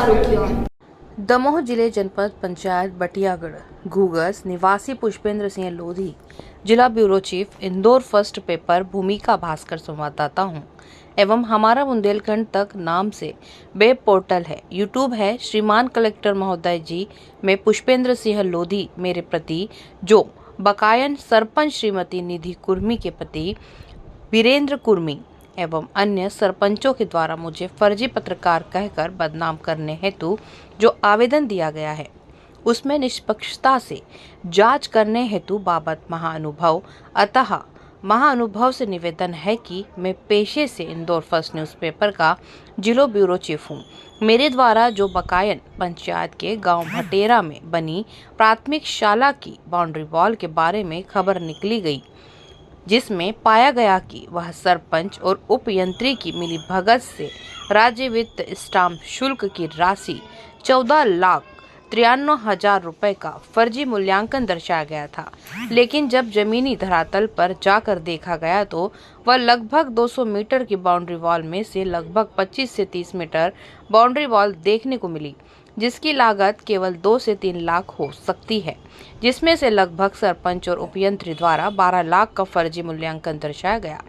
आरोग्य। दमोह जिले जनपद पंचायत बटियागढ़ घूगस निवासी पुष्पेंद्र सिंह लोधी, जिला bureau chief, Indore first paper भूमिका भास्कर संवाददाता हूँ एवं हमारा बुंदेलखंड तक नाम से वेब पोर्टल है, यूट्यूब है। श्रीमान कलेक्टर महोदय जी, मैं पुष्पेंद्र सिंह लोधी मेरे प्रति जो बकायन सरपंच श्रीमती निधि कुर्मी के पति वीरेंद्र कुर्मी एवं अन्य सरपंचों के द्वारा मुझे फर्जी पत्रकार कहकर बदनाम करने हेतु जो आवेदन दिया गया है, उसमें निष्पक्षता से जांच करने हेतु बाबत महाअनुभव से निवेदन है कि मैं पेशे से इंदौर फर्स्ट न्यूज़पेपर का जिला ब्यूरो चीफ हूँ। मेरे द्वारा जो बकायन पंचायत के गांव भटेरा में बनी प्राथमिक शाला की बाउंड्री वॉल के बारे में खबर निकली गई, जिसमें पाया गया कि वह सरपंच और उपयंत्री की मिलीभगत से राज्य वित्त स्टाम्प शुल्क की राशि 14,93,000 रुपए का फर्जी मूल्यांकन दर्शाया गया था। लेकिन जब जमीनी धरातल पर जाकर देखा गया तो वह लगभग 200 मीटर की बाउंड्री वॉल में से लगभग 25 से 30 मीटर बाउंड्री वॉल देखने को मिली, जिसकी लागत केवल 2 से 3 लाख हो सकती है, जिसमें से लगभग सरपंच और उपयंत्री द्वारा 12 लाख का फर्जी मूल्यांकन दर्शाया गया।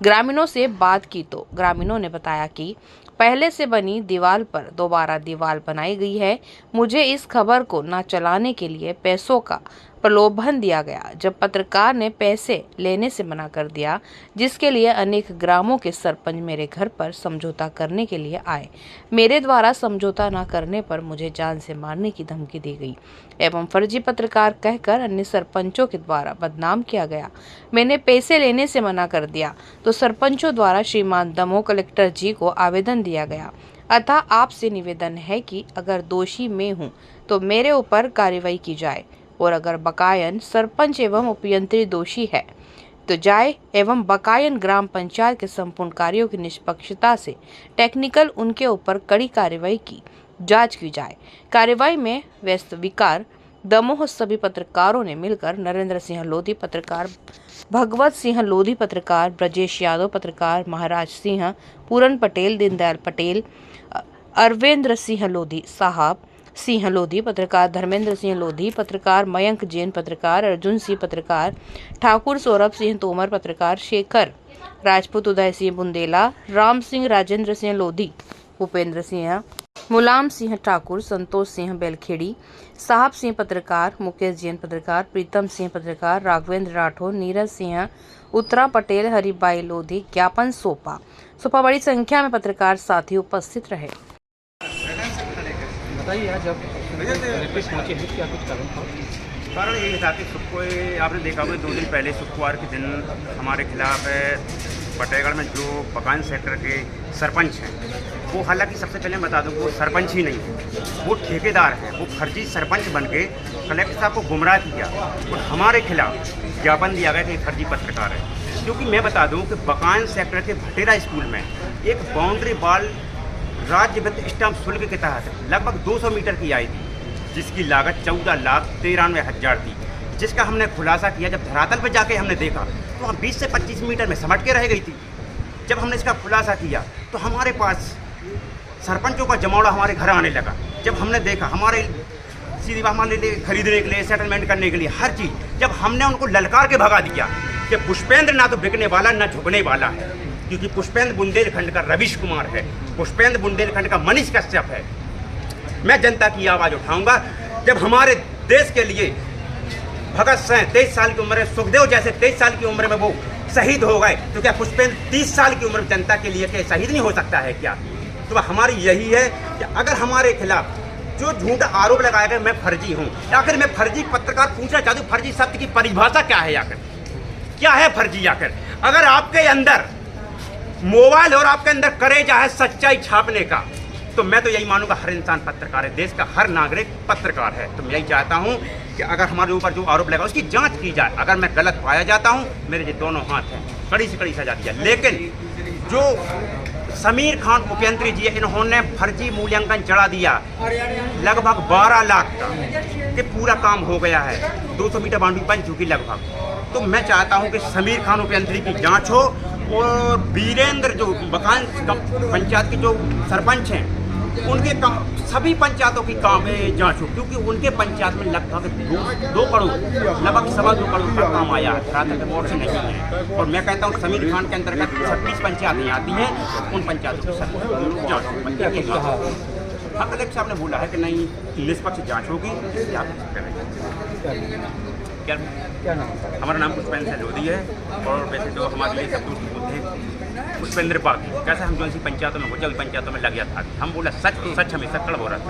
ग्रामीणों से बात की तो ग्रामीणों ने बताया कि पहले से बनी दीवार पर दोबारा दीवार बनाई गई है। मुझे इस खबर को न चलाने के लिए पैसों का प्रलोभन दिया गया। जब पत्रकार ने पैसे लेने से मना कर दिया, जिसके लिए अनेक ग्रामों के सरपंच मेरे घर पर समझौता करने के लिए आए। मेरे द्वारा समझौता न करने पर मुझे जान से मारने की धमकी दी गई एवं फर्जी पत्रकार कहकर अन्य सरपंचों के द्वारा बदनाम किया गया। मैंने पैसे लेने से मना कर दिया तो सरपंचों द्वारा श्रीमान दमोह कलेक्टर जी को आवेदन दिया गया। अतः आपसे निवेदन है कि अगर दोषी मैं हूँ तो मेरे ऊपर कार्रवाई की जाए और अगर बकायन सरपंच एवं उपयंत्री दोषी है तो जाए एवं बकायन ग्राम पंचायत के संपूर्ण कार्यों की निष्पक्षता से टेक्निकल उनके ऊपर कड़ी कार्रवाई की जांच की जाए। कार्रवाई में व्यस्त विकार दमोह सभी पत्रकारों ने मिलकर नरेंद्र सिंह लोधी पत्रकार, भगवत सिंह लोधी पत्रकार, ब्रजेश यादव पत्रकार, महाराज सिंह, पूरन पटेल, दीनदयाल पटेल, अरविंद्र सिंह लोधी साहब, सिंह लोधी पत्रकार, धर्मेंद्र सिंह लोधी पत्रकार, मयंक जैन पत्रकार, अर्जुन सिंह पत्रकार, ठाकुर सौरभ सिंह तोमर पत्रकार, शेखर राजपूत, उदय सिंह बुंदेला, राम सिंह, राजेंद्र सिंह लोधी, भूपेंद्र सिंह, मुलायम सिंह ठाकुर, संतोष सिंह बेलखेड़ी, साहब सिंह पत्रकार, मुकेश जैन पत्रकार, प्रीतम सिंह पत्रकार, राघवेंद्र राठौर, नीरज सिंह, उत्तरा पटेल, हरिबाई लोधी ज्ञापन सौंपा। बड़ी संख्या में पत्रकार साथी उपस्थित रहे। बताइए जब रिक्वेस्ट पहुंची है क्या कुछ कारण था? कारण यही था कि आपने देखा होगा 2 दिन पहले शुक्रवार के दिन हमारे खिलाफ फतेहगढ़ में जो बकायन सेक्टर के सरपंच हैं, वो हालांकि सबसे पहले मैं बता दूं वो सरपंच ही नहीं है, वो ठेकेदार हैं। वो फर्जी सरपंच बन के कलेक्टर साहब को गुमराह किया और हमारे खिलाफ ज्ञापन दिया गया कि फर्जी पत्रकार है। क्योंकि मैं बता दूं कि बकायन सेक्टर के भटेरा स्कूल में एक बाउंड्री वॉल राज्य वित्त स्टाम्प शुल्क के तहत लगभग 200 मीटर की आई थी, जिसकी लागत 14,93,000 थी, जिसका हमने खुलासा किया। जब धरातल पर जाके हमने देखा तो हम 20 से 25 मीटर में समट के रह गई थी। जब हमने इसका खुलासा किया तो हमारे पास सरपंचों का जमावड़ा हमारे घर आने लगा। जब हमने देखा हमारे सीधी हमारे लिए खरीदने के लिए, सेटलमेंट करने के लिए हर चीज़, जब हमने उनको ललकार के भगा दिया कि पुष्पेंद्र ना तो बिकने वाला ना झुकने वाला है, क्योंकि पुष्पेंद्र बुंदेलखंड का रविश कुमार है, पुष्पेंद्र बुंदेलखंड का मनीष कश्यप है। मैं जनता की आवाज़ उठाऊंगा। जब हमारे देश के लिए भगत सिंह 23 साल की उम्र में, सुखदेव जैसे 23 साल की उम्र में वो शहीद हो गए, तो क्या पुष्पेंद्र 30 साल की उम्र में जनता के लिए क्या शहीद नहीं हो सकता है क्या? तो हमारी यही है कि अगर हमारे खिलाफ जो झूठा आरोप लगाया गया मैं फर्जी हूँ, आखिर मैं फर्जी पत्रकार पूछना चाहती हूँ, फर्जी शब्द की परिभाषा क्या है? आखिर क्या है फर्जी? आखिर अगर आपके अंदर मोबाइल और आपके अंदर करेजा है सच्चाई छापने का, तो मैं तो यही मानूंगा हर इंसान पत्रकार है, देश का हर नागरिक पत्रकार है। तो मैं यही चाहता हूं कि अगर हमारे ऊपर जो आरोप लगा उसकी जांच की जाए। अगर मैं गलत पाया जाता हूं, मेरे ये दोनों हाथ हैं, कड़ी से कड़ी सजा दी जाए। लेकिन जो समीर खान उपयंत्री जी, इन्होंने फर्जी मूल्यांकन चढ़ा दिया लगभग 12 लाख का, कि पूरा काम हो गया है, 200 मीटर बाउंड्री बन चुकी लगभग। तो मैं चाहता हूं कि समीर खान उपयंत्री की जांच हो और वीरेंद्र जो बकायन पंचायत के जो सरपंच हैं उनके सभी पंचायतों की काम जांच हो, क्योंकि उनके पंचायत में लगभग 2 करोड़ लगभग 2.25 करोड़ का काम आया है, धरातल बोर्ड से नहीं है। और मैं कहता हूँ समीर खान के अंतर्गत 36 पंचायतें आती हैं, उन पंचायतों की जाँच हो। हाँ, कलेक्टर साहब ने बोला है कि नहीं निष्पक्ष जाँच होगी, आप करेंगे। क्या नाम? हमारा नाम पुष्पेंद्र लोधी है, और वैसे तो हमारे लिए सब दोस्त होते पुष्पेंद्र बागी। कैसे हम जो ऐसी पंचायतों में हो जाए पंचायतों में लग गया था, हम बोला सच हमेशा कड़ब हो रहा था।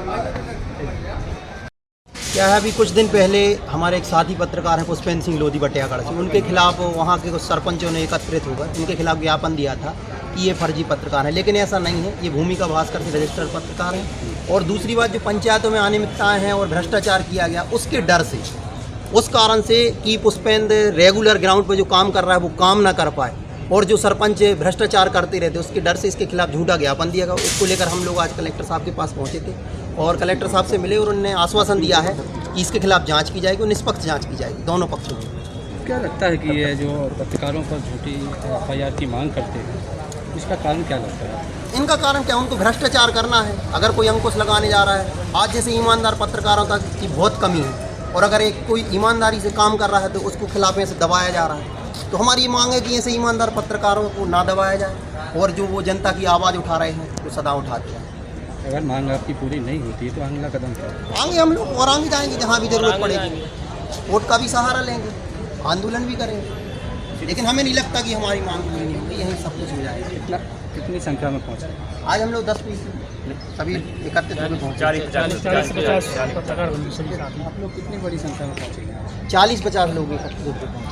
क्या है, अभी कुछ दिन पहले हमारे एक साथी पत्रकार हैं पुष्पेंद्र सिंह लोधी बटियागढ़ से, उनके खिलाफ वहाँ के कुछ सरपंचों ने एकत्रित होकर इनके खिलाफ ज्ञापन दिया था कि ये फर्जी पत्रकार हैं, लेकिन ऐसा नहीं है। ये भूमिका भास्कर से रजिस्टर्ड पत्रकार हैं। और दूसरी बात, जो पंचायतों में अनियमितताएं हैं और भ्रष्टाचार किया गया, उसके डर से, उस कारण से कि पुष्पेंद्र रेगुलर ग्राउंड पर जो काम कर रहा है वो काम ना कर पाए, और जो सरपंच भ्रष्टाचार करते रहते, उसके डर से इसके खिलाफ झूठा ज्ञापन दिया गया। उसको लेकर हम लोग आज कलेक्टर साहब के पास पहुंचे थे और कलेक्टर साहब से मिले, और उन्होंने आश्वासन दिया है कि इसके खिलाफ जांच की जाएगी और निष्पक्ष जांच की जाएगी दोनों पक्षों में। क्या लगता है कि ये जो पत्रकारों पर झूठी FIR की मांग करते हैं, इसका कारण क्या लगता है? इनका कारण क्या, उनको भ्रष्टाचार करना है। अगर कोई अंकुश लगाने जा रहा है, आज जैसे ईमानदार पत्रकारों तक की बहुत कमी है, और अगर एक कोई ईमानदारी से काम कर रहा है तो उसको खिलाफ ऐसे दबाया जा रहा है। तो हमारी ये मांग है कि ऐसे ईमानदार पत्रकारों को ना दबाया जाए, और जो वो जनता की आवाज़ उठा रहे हैं वो सदा उठाते हैं। अगर मांग आपकी पूरी नहीं होती तो अगला कदम क्या है? आगे हम लोग और आगे जाएंगे, जहाँ भी जरूरत पड़ेगी, वोट का भी सहारा लेंगे, आंदोलन भी करेंगे, लेकिन हमें नहीं लगता कि हमारी मांग पूरी नहीं होगी, यहीं सब कुछ हो जाएगा। कितनी संख्या में पहुँचे आज हम लोग 10-20 सभी एकत्रित होकर पहुँचे। 40-50 पत्रकार आप लोग कितनी बड़ी संख्या में पहुँचेंगे? 40-50 लोग एकत्रित होकर पहुँचे।